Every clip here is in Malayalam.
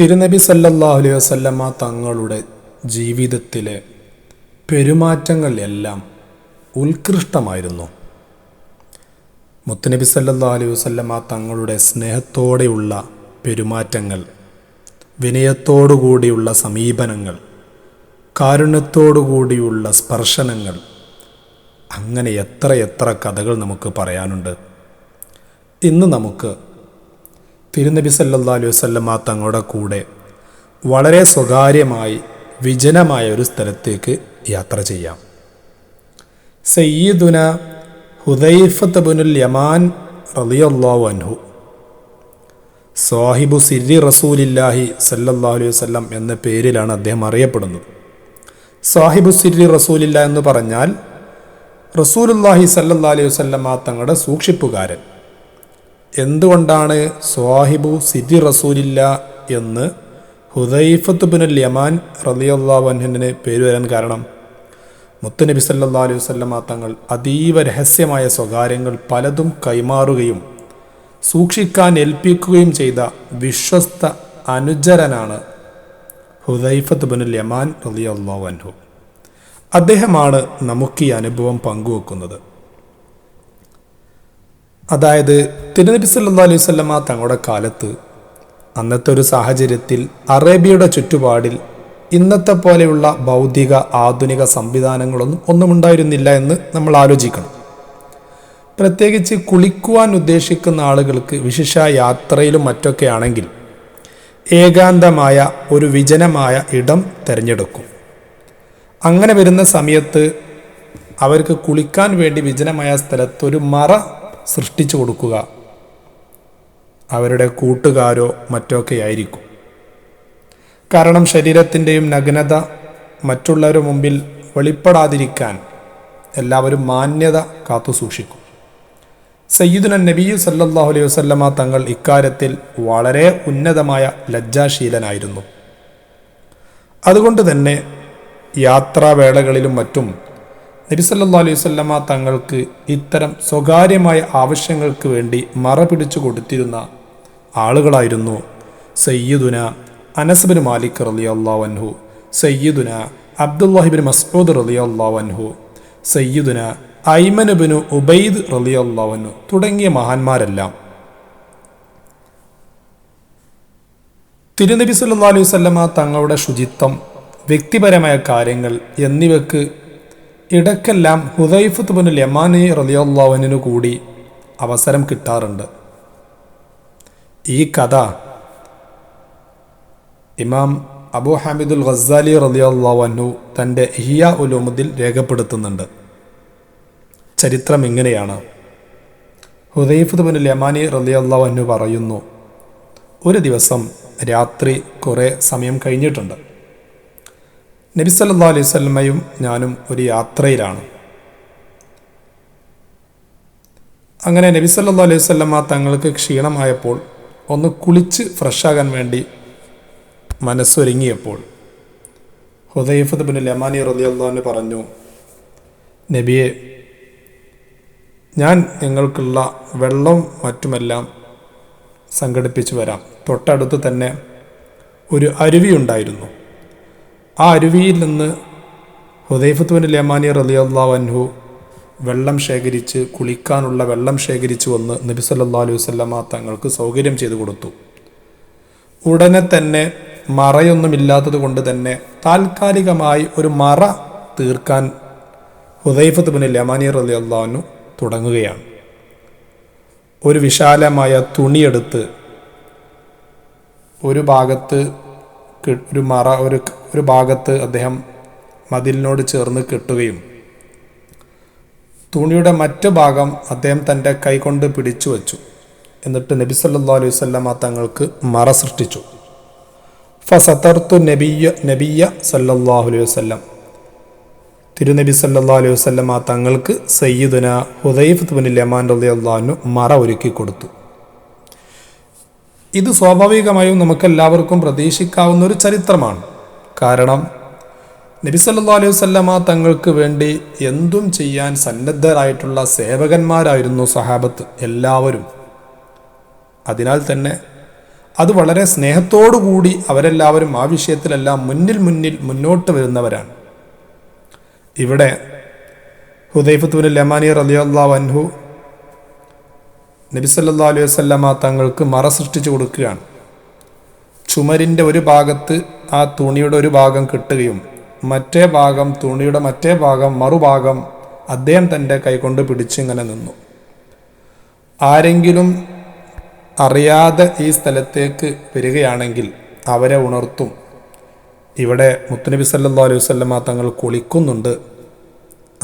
തിരുനബി സല്ലല്ലാഹു അലൈഹി വസല്ലമ തങ്ങളുടെ ജീവിതത്തിലെ പെരുമാറ്റങ്ങൾ എല്ലാം ഉത്കൃഷ്ടമായിരുന്നു. മുത്തുനബി സല്ലല്ലാഹു അലൈഹി വസല്ലമ തങ്ങളുടെ സ്നേഹത്തോടെയുള്ള പെരുമാറ്റങ്ങൾ, വിനയത്തോടുകൂടിയുള്ള സമീപനങ്ങൾ, കാരുണ്യത്തോടുകൂടിയുള്ള സ്പർശനങ്ങൾ, അങ്ങനെ എത്ര കഥകൾ നമുക്ക് പറയാനുണ്ട്. ഇന്ന് നമുക്ക് തിരുനബി സല്ലല്ലാഹു അലൈഹി വസല്ലമ തങ്ങളുടെ കൂടെ വളരെ സ്വകാര്യമായി വിജനമായ ഒരു സ്ഥലത്തേക്ക് യാത്ര ചെയ്യാം. സയ്യിദുന ഹുദൈഫത്ത് ബിനുൽ യമാൻ റളിയല്ലാഹു അൻഹു, സാഹിബു സിരി റസൂലില്ലാഹി സല്ലല്ലാഹു അലൈഹി വസല്ലം എന്ന പേരിലാണ് അദ്ദേഹം അറിയപ്പെടുന്നത്. സാഹിബു സിരി റസൂലില്ല എന്ന് പറഞ്ഞാൽ റസൂലുള്ളാഹി സല്ലല്ലാഹു അലൈഹി വസല്ലമ തങ്ങളുടെ സൂക്ഷിപ്പുകാരൻ. എന്തുകൊണ്ടാണ് സ്വാഹിബു സിരി റസൂലില്ല എന്ന് ഹുദൈഫത്ത് ബിനുൽ യമാൻ റളിയല്ലാഹു അൻഹുവിന് പേര് വരാൻ കാരണം? മുത്തുനബി സല്ലല്ലാഹു അലൈഹി വസല്ലമ തങ്ങൾ അതീവ രഹസ്യമായ സ്വകാര്യങ്ങൾ പലതും കൈമാറുകയും സൂക്ഷിക്കാൻ ഏൽപ്പിക്കുകയും ചെയ്ത വിശ്വസ്ത അനുചരനാണ് ഹുദൈഫത്ത് ബിനുൽ യമാൻ റളിയല്ലാഹു അൻഹു. അദ്ദേഹമാണ് നമുക്ക് ഈ അനുഭവം പങ്കുവെക്കുന്നത്. അതായത് തിരുനബി സല്ലല്ലാഹു അലൈഹി വസല്ലമ തങ്ങളുടെ കാലത്ത്, അന്നത്തെ ഒരു സാഹചര്യത്തിൽ അറേബ്യയുടെ ചുറ്റുപാടിൽ ഇന്നത്തെ പോലെയുള്ള ഭൗതിക ആധുനിക സംവിധാനങ്ങളൊന്നും ഉണ്ടായിരുന്നില്ല എന്ന് നമ്മൾ ആലോചിക്കണം. പ്രത്യേകിച്ച് കുളിക്കുവാൻ ഉദ്ദേശിക്കുന്ന ആളുകൾക്ക്, വിശേഷ യാത്രയിലും മറ്റൊക്കെ ആണെങ്കിൽ, ഏകാന്തമായ ഒരു വിജനമായ ഇടം തിരഞ്ഞെടുക്കും. അങ്ങനെ വരുന്ന സമയത്ത് അവർക്ക് കുളിക്കാൻ വേണ്ടി വിജനമായ സ്ഥലത്ത് ഒരു മറ സൃഷ്ടിച്ചു കൊടുക്കുക അവരുടെ കൂട്ടുകാരോ മറ്റൊക്കെ ആയിരിക്കും. കാരണം ശരീരത്തിൻ്റെയും നഗ്നത മറ്റുള്ളവരുടെ മുമ്പിൽ വെളിപ്പെടാതിരിക്കാൻ എല്ലാവരും മാന്യത കാത്തു സൂക്ഷിക്കും. സയ്യിദുന നബി സല്ലല്ലാഹു അലൈഹി വസല്ലമ തങ്ങൾ ഇക്കാര്യത്തിൽ വളരെ ഉന്നതമായ ലജ്ജാശീലനായിരുന്നു. അതുകൊണ്ട് തന്നെ യാത്രാവേളകളിലും മറ്റും നബി സല്ലല്ലാഹു അലൈഹി വസല്ലമ തങ്ങൾക്ക് ഇത്തരം സ്വകാര്യമായ ആവശ്യങ്ങൾക്ക് വേണ്ടി മറ പിടിച്ചു കൊടുത്തിരുന്ന ആളുകളായിരുന്നു സയ്യിദുന അനസ് ബിൻ മാലിക് റളിയല്ലാഹു അൻഹു, സയ്യിദുന അബ്ദുല്ലാഹി ബിൻ മസ്ഊദ് റളിയല്ലാഹു അൻഹു, സയ്യിദുന അയ്മൻ ബിൻ ഉബൈദ് റളിയല്ലാഹു അൻഹു തുടങ്ങിയ മഹാന്മാരെല്ലാം. തിരുനബി സല്ലല്ലാഹു അലൈഹി വസല്ലമ തങ്ങളുടെ ശുചിത്വം, വ്യക്തിപരമായ കാര്യങ്ങൾ എന്നിവയ്ക്ക് ഇടയ്ക്കെല്ലാം ഹുദൈഫത്ത് ബിനുൽ യമാൻ റളിയല്ലാഹു അൻഹു കൂടി അവസരം കിട്ടാറുണ്ട്. ഈ കഥ ഇമാം അബൂ ഹാമിദുൽ ഗസ്സാലി റളിയല്ലാഹു അൻഹു തൻ്റെ ഇഹ്യാ ഉലൂമുദ്ദീൻ രേഖപ്പെടുത്തുന്നുണ്ട്. ചരിത്രം ഇങ്ങനെയാണ്. ഹുദൈഫത്ത് ബിനുൽ യമാൻ റളിയല്ലാഹു അൻഹു പറയുന്നു, ഒരു ദിവസം രാത്രി കുറേ സമയം കഴിഞ്ഞിട്ടുണ്ട്. നബി സല്ലല്ലാഹു അലൈഹി വസല്ലമയും ഞാനും ഒരു യാത്രയിലാണ്. അങ്ങനെ നബി സല്ലല്ലാഹു അലൈഹി വസല്ലമ തങ്ങൾക്ക് ക്ഷീണമായപ്പോൾ ഒന്ന് കുളിച്ച് ഫ്രഷാകാൻ വേണ്ടി മനസ്സൊരുങ്ങിയപ്പോൾ ഹുദൈഫത്ത് ബിനുൽ യമാൻ റളിയല്ലാഹു അൻഹു പറഞ്ഞു, നബിയെ, ഞാൻ നിങ്ങൾക്കുള്ള വെള്ളവും മറ്റുമെല്ലാം സംഘടിപ്പിച്ചു വരാം. തൊട്ടടുത്ത് തന്നെ ഒരു അരുവി ഉണ്ടായിരുന്നു. ആ അരുവിയിൽ നിന്ന് ഹുദൈഫത്ത് ബിനുൽ യമാൻ റളിയല്ലാഹു അൻഹു വെള്ളം ശേഖരിച്ച്, കുളിക്കാനുള്ള വെള്ളം ശേഖരിച്ചു വന്ന് നബി സല്ലല്ലാഹു അലൈഹി വസല്ലമ തങ്ങൾക്ക് സൗകര്യം ചെയ്തു കൊടുത്തു. ഉടനെ തന്നെ മറയൊന്നുമില്ലാത്തത് കൊണ്ട് തന്നെ താൽക്കാലികമായി ഒരു മറ തീർക്കാൻ ഹുദൈഫത്ത് ബിനുൽ യമാൻ റളിയല്ലാഹു അൻഹു തുടങ്ങുകയാണ്. ഒരു വിശാലമായ തുണിയെടുത്ത് ഒരു ഭാഗത്ത് ഒരു ഭാഗത്ത് അദ്ദേഹം മതിലിനോട് ചേർന്ന് കെട്ടുകയും തുണിയുടെ മറ്റു ഭാഗം അദ്ദേഹം തൻ്റെ കൈകൊണ്ട് പിടിച്ചു വച്ചു. എന്നിട്ട് നബി സല്ലല്ലാഹു അലൈഹി വസല്ലമ തങ്ങൾക്ക് മറ സൃഷ്ടിച്ചു. ഫസതർതു നബിയ സല്ലല്ലാഹു അലൈഹി വസല്ലം, തിരുനബി സല്ലല്ലാഹു അലൈഹി വസല്ലമ തങ്ങൾക്ക് സയ്യിദുന ഹുദൈഫത്ത് ബിനുൽ യമാൻ റളിയല്ലാഹു അൻഹു മറ ഒരുക്കി കൊടുത്തു. ഇത് സ്വാഭാവികമായും നമുക്കെല്ലാവർക്കും പ്രതീക്ഷിക്കാവുന്ന ഒരു ചരിത്രമാണ്. കാരണം നബി സല്ലല്ലാഹു അലൈഹി വസല്ലമ തങ്ങൾക്ക് വേണ്ടി എന്തും ചെയ്യാൻ സന്നദ്ധരായിട്ടുള്ള സേവകന്മാരായിരുന്നു സഹാബത്ത് എല്ലാവരും. അതിനാൽ തന്നെ അത് വളരെ സ്നേഹത്തോടു കൂടി അവരെല്ലാവരും ആ വിഷയത്തിലെല്ലാം മുന്നോട്ട് വരുന്നവരാണ്. ഇവിടെ ഹുദൈഫത്ത് ബിൻ യമാനി റളിയല്ലാഹു അൻഹു നബി സല്ലല്ലാഹു അലൈഹി വസല്ലമ തങ്ങൾക്ക് മറ സൃഷ്ടിച്ചു കൊടുക്കുകയാണ്. ചുമരിൻ്റെ ഒരു ഭാഗത്ത് ആ തുണിയുടെ ഒരു ഭാഗം കെട്ടുകയും മറ്റേ ഭാഗം, തുണിയുടെ മറ്റേ ഭാഗം, മറുഭാഗം അദ്ദേഹം തൻ്റെ കൈകൊണ്ട് പിടിച്ചിങ്ങനെ നിന്നു. ആരെങ്കിലും അറിയാതെ ഈ സ്ഥലത്തേക്ക് വരികയാണെങ്കിൽ അവരെ ഉണർത്തും. ഇവിടെ മുത്തുനബി സല്ലല്ലാഹു അലൈഹി വസല്ലമ തങ്ങൾ കുളിക്കുന്നുണ്ട്,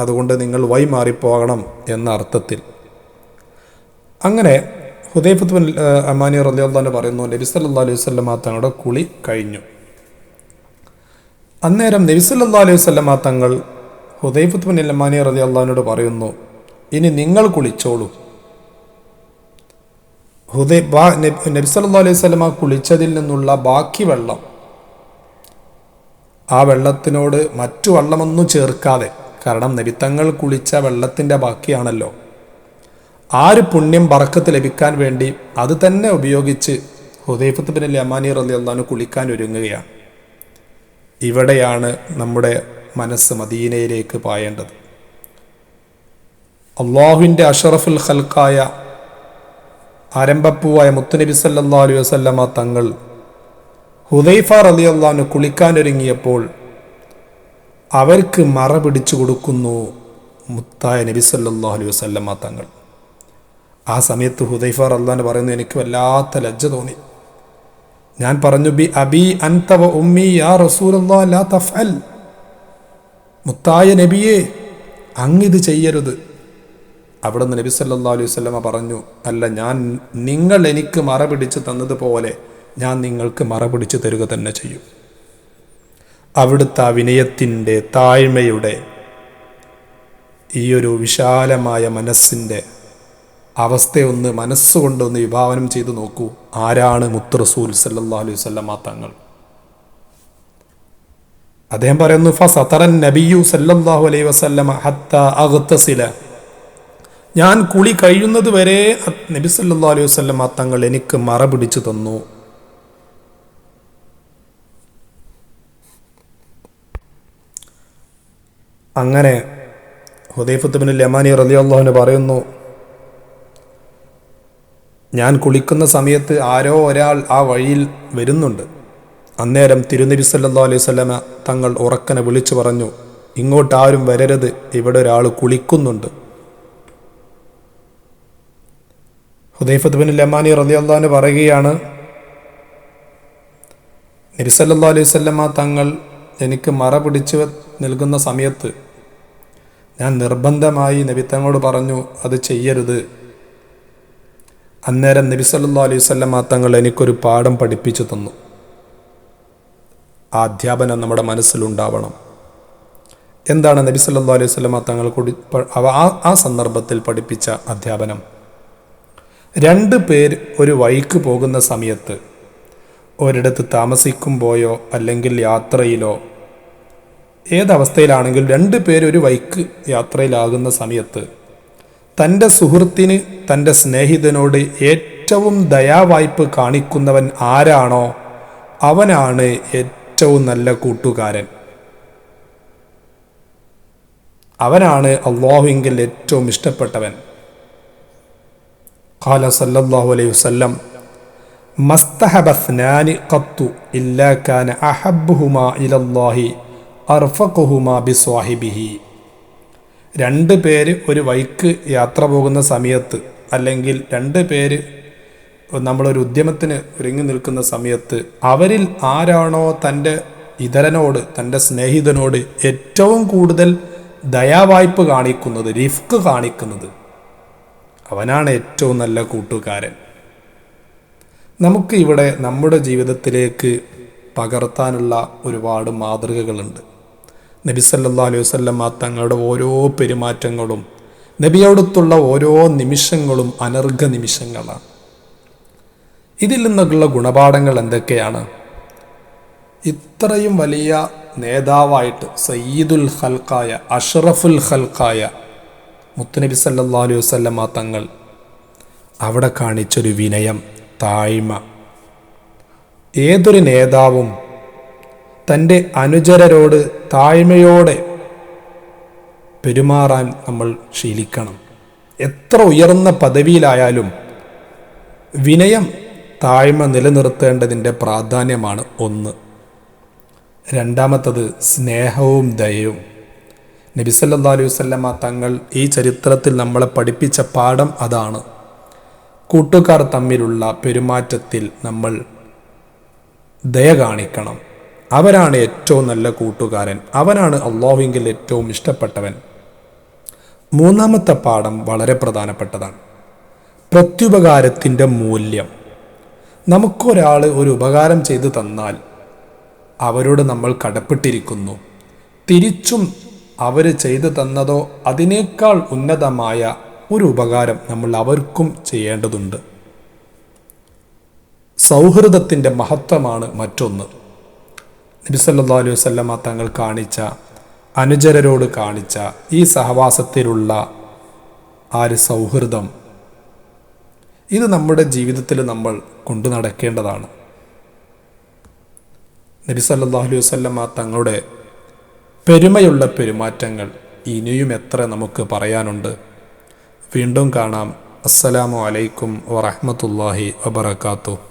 അതുകൊണ്ട് നിങ്ങൾ മാറിപ്പോകണം എന്ന അർത്ഥത്തിൽ. അങ്ങനെ ഹുദൈഫത്ത് ബിൻ യമാനി റളിയല്ലാഹു അൻഹു പറയുന്നു, നബി സല്ലല്ലാഹു അലൈഹി വസല്ലമ തങ്ങളുടെ കുളി കഴിഞ്ഞു. അന്നേരം നബി സല്ലല്ലാഹു അലൈഹി വസല്ലമ തങ്ങൾ ഹുദൈഫത്ത് ബിൻ യമാനി റളിയല്ലാഹു അൻഹുവോട് പറയുന്നു, ഇനി നിങ്ങൾ കുളിച്ചോളൂ. നബി സല്ലല്ലാഹു അലൈഹി വസല്ലമ കുളിച്ചതിൽ നിന്നുള്ള ബാക്കി വെള്ളം, ആ വെള്ളത്തിനോട് മറ്റു വെള്ളമൊന്നും ചേർക്കാതെ, കാരണം നബിത്തങ്ങൾ കുളിച്ച വെള്ളത്തിൻ്റെ ബാക്കിയാണല്ലോ, ആ ഒരു പുണ്യം ബറക്കത്ത് ലഭിക്കാൻ വേണ്ടി അത് തന്നെ ഉപയോഗിച്ച് ഹുദൈഫത്ത് ബിൻ യമാനി റളിയല്ലാഹു അൻഹു കുളിക്കാൻ ഒരുങ്ങുകയാണ്. ഇവിടെയാണ് നമ്മുടെ മനസ്സ് മദീനയിലേക്ക് പായേണ്ടത്. അള്ളാഹുവിൻ്റെ അഷറഫുൽ ഖൽഖായ ആരംഭപ്പൂവായ മുത്തുനബി സല്ലല്ലാഹു അലൈഹി വസല്ലമ തങ്ങൾ ഹുദൈഫ റളിയല്ലാഹു അൻഹു കുളിക്കാനൊരുങ്ങിയപ്പോൾ അവർക്ക് മറ പിടിച്ചു കൊടുക്കുന്നു മുത്തായ നബി സല്ലല്ലാഹു അലൈഹി വസല്ലമ തങ്ങൾ. ആ സമയത്ത് ഹുദൈഫ റളിയല്ലാഹു അൻഹു പറയുന്നു, എനിക്ക് വല്ലാത്ത ലജ്ജ തോന്നി. ഞാൻ പറഞ്ഞു, ബി അബി അൻത വ ഉമ്മി യാ റസൂലല്ലാഹ് ലാ തഫ്അൽ. മുത്തായ നബിയെ, അങ്ങിത് ചെയ്യരുത്. അവിടുന്ന് നബി സല്ലല്ലാഹു അലൈഹി വസല്ലമ പറഞ്ഞു, അല്ല, നിങ്ങൾ എനിക്ക് മറ പിടിച്ച് തന്നതുപോലെ ഞാൻ നിങ്ങൾക്ക് മറ പിടിച്ച് തരുക തന്നെ ചെയ്യും. അവിടുത്തെ ആ വിനയത്തിൻ്റെ, താഴ്മയുടെ, ഈ ഒരു വിശാലമായ മനസ്സിൻ്റെ അവസ്ഥയൊന്ന് മനസ്സുകൊണ്ടൊന്ന് വിഭാവനം ചെയ്തു നോക്കൂ. ആരാണ് മുത്ത് റസൂൽ സല്ലല്ലാഹു അലൈഹി വസല്ലമ തങ്ങൾ? അദ്ദേഹം പറയുന്നു, ഫസതറൻ നബിയ്യു സല്ലല്ലാഹു അലൈഹി വസല്ലമ ഹത്താ അഗ്തസില. ഞാൻ കുളി കഴിയുന്നത് വരെ നബി സല്ലല്ലാഹു അലൈഹി വസല്ലമ തങ്ങൾ എനിക്ക് മറ പിടിച്ചു തന്നു. അങ്ങനെ ഹുദൈഫത്ത് ബിൻ യമാനി റളിയല്ലാഹു അൻഹു പറയുന്നു, ഞാൻ കുളിക്കുന്ന സമയത്ത് ആരോ ഒരാൾ ആ വഴിയിൽ വരുന്നുണ്ട്. അന്നേരം തിരുനബി സല്ലല്ലാഹു അലൈഹി വസല്ലമ തങ്ങൾ ഉറക്കനെ വിളിച്ചു പറഞ്ഞു, ഇങ്ങോട്ട് ആരും വരരുത്, ഇവിടെ ഒരാൾ കുളിക്കുന്നുണ്ട്. ഹുദൈഫത്ത് ബിൻ യമാനി റളിയല്ലാഹു അൻഹു പറയുകയാണ്, നബി സല്ലല്ലാഹു അലൈഹി വസല്ലമ തങ്ങൾ എനിക്ക് മറ പിടിച്ച് നൽകുന്ന സമയത്ത് ഞാൻ നിർബന്ധമായി നബി തങ്ങളോട് പറഞ്ഞു, അത് ചെയ്യരുത്. അന്നേരം നബി സല്ലല്ലാഹു അലൈഹി വസല്ലമ തങ്ങൾ എനിക്കൊരു പാഠം പഠിപ്പിച്ചു തന്നു. ആ അധ്യാപനം നമ്മുടെ മനസ്സിലുണ്ടാവണം. എന്താണ് നബി സല്ലല്ലാഹു അലൈഹി വസല്ലമ തങ്ങൾ ആ സന്ദർഭത്തിൽ പഠിപ്പിച്ച അധ്യാപനം? 2 പേർ ഒരു വഴിക്ക് പോകുന്ന സമയത്ത്, ഒരിടത്ത് താമസിക്കുമ്പോഴോ അല്ലെങ്കിൽ യാത്രയിലോ, ഏതവസ്ഥയിലാണെങ്കിലും 2 പേർ ഒരു വഴിക്ക് യാത്രയിലാകുന്ന സമയത്ത് തൻ്റെ സുഹൃത്തിന്, തൻ്റെ സ്നേഹിതനോട് ഏറ്റവും ദയാവായ്പ് കാണിക്കുന്നവൻ ആരാണോ അവനാണ് ഏറ്റവും നല്ല കൂട്ടുകാരൻ. അവനാണ് അല്ലാഹുവിങ്കിൽ ഏറ്റവും ഇഷ്ടപ്പെട്ടവൻ. ഖാല സല്ലല്ലാഹു അലൈഹി വസല്ലം, മസ്തഹബ സ്നാനി ഖത്തു ഇല്ലാ കാന അഹബ്ബുഹുമാ ഇലല്ലാഹി അർഫഖുഹുമാ ബിസ്വാഹിബിഹി. 2 പേര് ഒരു വഴിക്ക് യാത്ര പോകുന്ന സമയത്ത്, അല്ലെങ്കിൽ 2 പേര് നമ്മളൊരു ഉദ്യമത്തിന് ഒരുങ്ങി നിൽക്കുന്ന സമയത്ത്, അവരിൽ ആരാണോ തൻ്റെ ഇതരനോട്, തൻ്റെ സ്നേഹിതനോട് ഏറ്റവും കൂടുതൽ ദയാവായ്പ് കാണിക്കുന്നത്, റിഫ്ഖ് കാണിക്കുന്നത്, അവനാണ് ഏറ്റവും നല്ല കൂട്ടുകാരൻ. നമുക്ക് ഇവിടെ നമ്മുടെ ജീവിതത്തിലേക്ക് പകർത്താനുള്ള ഒരുപാട് മാതൃകകളുണ്ട്. നബി സല്ലല്ലാഹു അലൈഹി വസല്ലം തങ്ങളുടെ ഓരോ പെരുമാറ്റങ്ങളും, നബിയോടത്തുള്ള ഓരോ നിമിഷങ്ങളും അനർഘ നിമിഷങ്ങളാണ്. ഇതിൽ നിന്നുള്ള ഗുണപാഠങ്ങൾ എന്തൊക്കെയാണ്? ഇത്രയും വലിയ നേതാവായിട്ട് സയ്യിദുൽ ഖൽഖായ, അഷ്റഫുൽ ഖൽഖായ മുത്തുനബി സല്ലല്ലാഹു അലൈഹി വസല്ലം തങ്ങൾ അവിടെ കാണിച്ചൊരു വിനയം, താഴ്മ, ഏതൊരു നേതാവും തൻ്റെ അനുചരരോട് താഴ്മയോടെ പെരുമാറാൻ നമ്മൾ ശീലിക്കണം. എത്ര ഉയർന്ന പദവിയിലായാലും വിനയം, താഴ്മ നിലനിർത്തേണ്ടതിൻ്റെ പ്രാധാന്യമാണ് ഒന്ന്. രണ്ടാമത്തത് സ്നേഹവും ദയയും. നബി സല്ലല്ലാഹു അലൈഹി വസല്ലമ തങ്ങൾ ഈ ചരിത്രത്തിൽ നമ്മളെ പഠിപ്പിച്ച പാഠം അതാണ്. കൂട്ടുകാർ തമ്മിലുള്ള പെരുമാറ്റത്തിൽ നമ്മൾ ദയ കാണിക്കണം. അവരാണ് ഏറ്റവും നല്ല കൂട്ടുകാരൻ, അവനാണ് അല്ലാഹുവിങ്കിൽ ഏറ്റവും ഇഷ്ടപ്പെട്ടവൻ. മൂന്നാമത്തെ പാഠം വളരെ പ്രധാനപ്പെട്ടതാണ്. പ്രത്യുപകാരത്തിൻ്റെ മൂല്യം. നമുക്കൊരാൾ ഒരു ഉപകാരം ചെയ്തു തന്നാൽ അവരോട് നമ്മൾ കടപ്പെട്ടിരിക്കുന്നു. തിരിച്ചും അവർ ചെയ്തു തന്നതോ അതിനേക്കാൾ ഉന്നതമായ ഒരു ഉപകാരം നമ്മൾ അവർക്കും ചെയ്യേണ്ടതുണ്ട്. സൗഹൃദത്തിൻ്റെ മഹത്വമാണ് മറ്റൊന്ന്. നബി സല്ലല്ലാഹു അലൈഹി വസല്ലമ തങ്ങൾ കാണിച്ച, അനുചരരോട് കാണിച്ച ഈ സഹവാസത്തിലുള്ള ആ ഒരു സൗഹൃദം, ഇത് നമ്മുടെ ജീവിതത്തിൽ നമ്മൾ കൊണ്ടു നടക്കേണ്ടതാണ്. നബി സല്ലല്ലാഹു അലൈഹി വസല്ലമ തങ്ങളുടെ പെരുമയുള്ള പെരുമാറ്റങ്ങൾ ഇനിയും എത്ര നമുക്ക് പറയാനുണ്ട്. വീണ്ടും കാണാം. അസ്സലാമു അലൈക്കും വറഹ്മത്തുള്ളാഹി വബറകാതുഹു.